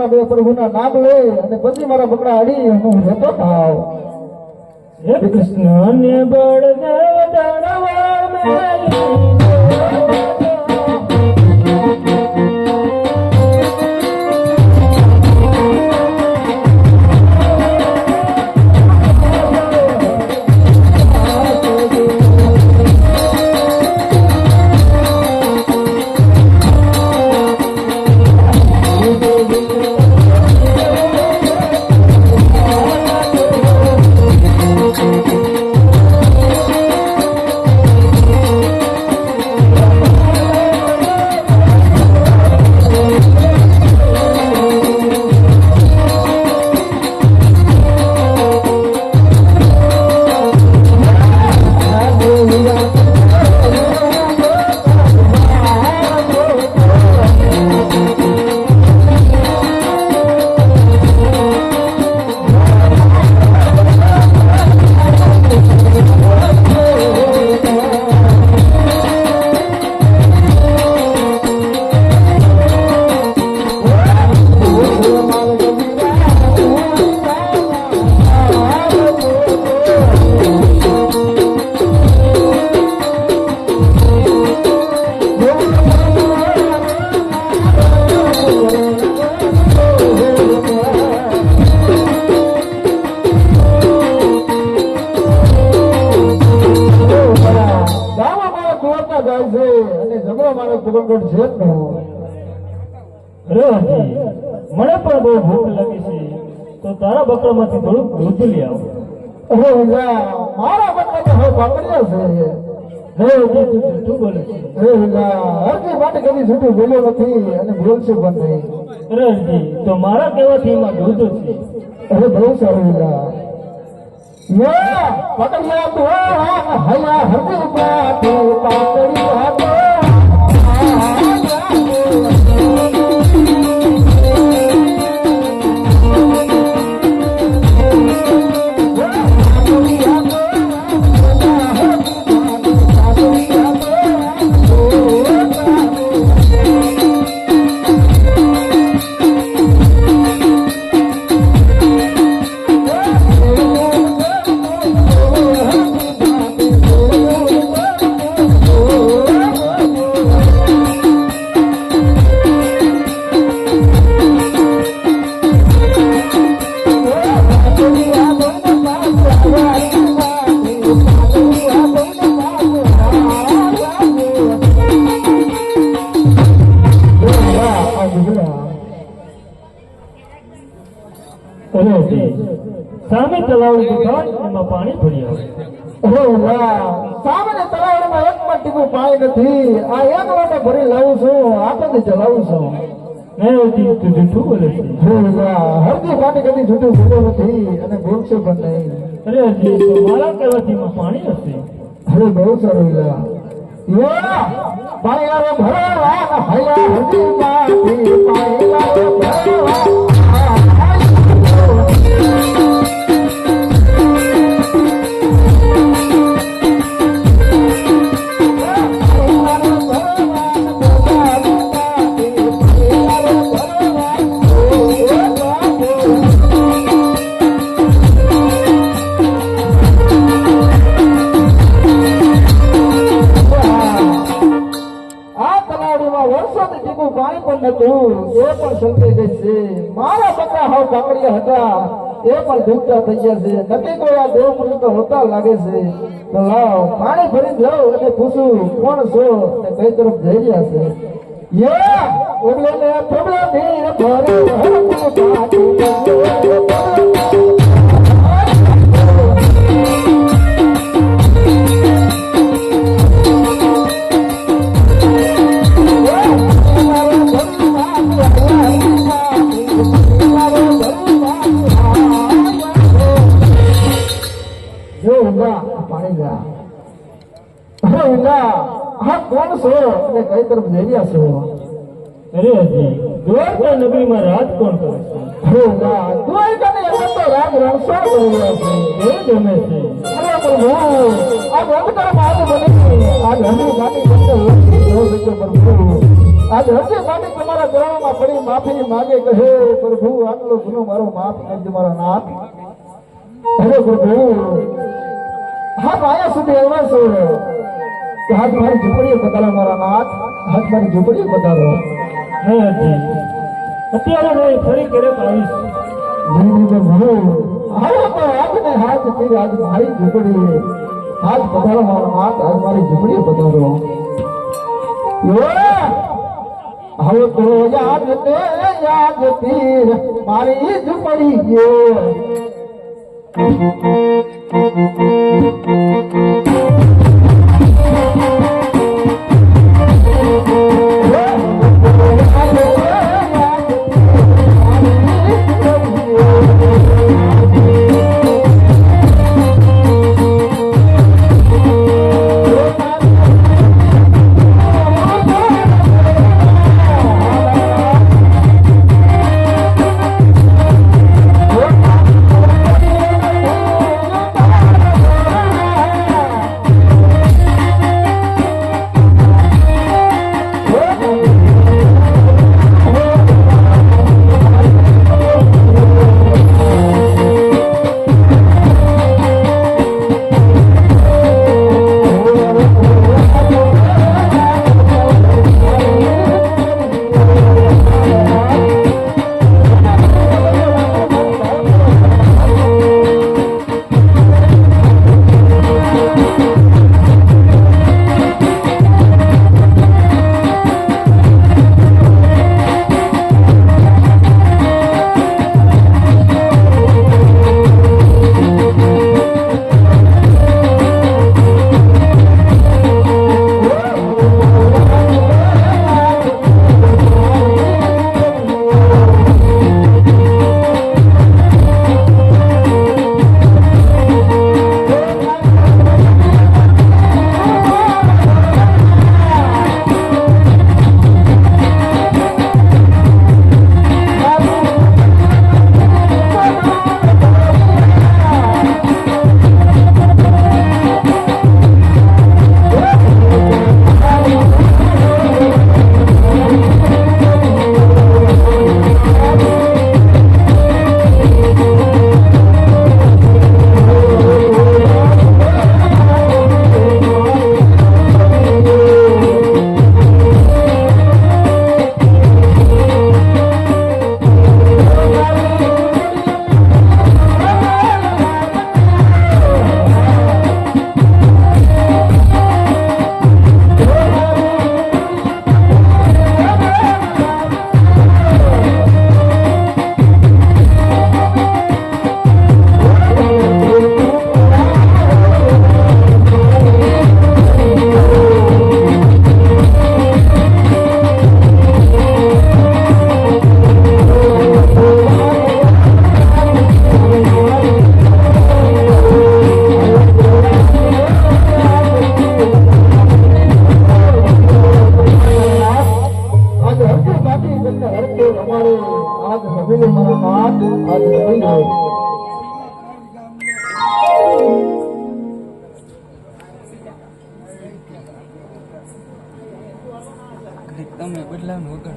મારા બે પ્રભુના નામ લે અને પછી મારા બકરા અડી હું રહેતો થાવ. હે કૃષ્ણ ને બળદેવ દળવા મેલી મને પણ બહુ ભૂખ લાગી છે તો તારા બકરામાંથી થોડુંક દૂધ લઈ આવ. મારા બકરા તો હવે પાકડ્યા છે. તું બોલે છે હરકી માટે કદી છૂટું બોલ્યો નથી અને બોલશું પણ નહીં. અરે તો મારા કહેવાથી એમાં દૂધ છે. અરે બહુ સારું પકડ્યા તો હૈયા હરકી પાકડી હતો. સામે તલાવડી દુકાન એમાં પાણી ભરી આવે. સામે તલાવડીમાં એક પણ ટીપું પાણી નથી. આ એક લોટો ભરી લાવું છું, આટોથી ચલાવું છું. તું જૂઠું બોલે છે. હરદી પાણી કદી છૂટું ભૂલો નથી અને ભૂલશું પણ નહીં. અરે તો મારા કહેવાથી એમાં પાણી હશે. અરે બહુ સારું પાણી આવે ભરવા હૈયા હરદી માંથી પાણી આવે ભરવા. મારા બકરા હાવ કાંકડિયા હતા એ પણ દુખતા થઈ ગયા છે. નક્કી કોઈ આ દેવ પુરુષ તો હોતા લાગે છે. તો લાવ પાણી ભરી જાઉં અને પૂછું કોણ છો ને કઈ તરફ જઈ રહ્યા છે. કોણ છો ને કઈ તરફ જઈ રહ્યા છો? અરે હજી દ્વારકા નગરીમાં રાજ કોણ કરે છે? દ્વારકાની અંદર તો રાજ રણછોડ કરી રહ્યા છે. એ ગમે છે. અરે પ્રભુ આ અંધકારમાં આજ બની આજ હજી માટી બંધ પ્રભુ આજ હજી માટી તમારા ગળામાં પડી માફી માગે કહે પ્રભુ આટલો ગુનો મારો માફ કરજો મારા નાથ. અરે પ્રભુ હાથ આયા સુધી એવા છો તો હાથ મારી ઝૂંપડીએ બતાડો મારા નાથ. હાથ મારી ઝૂંપડીએ બતાડો. નહીં હજી અત્યારે નહીં, ફરી ક્યારેક આવીશ. નહીં પ્રભુ હાલો તો આપને હાથ પીર આજ મારી ઝૂંપડીએ હાથ બતાડો મારા નાથ. હાથ મારી ઝૂંપડીએ બતાડો. હવે તો યાદ પીર મારી ઝૂંપડી ગયો. તમે બદલાવ વગર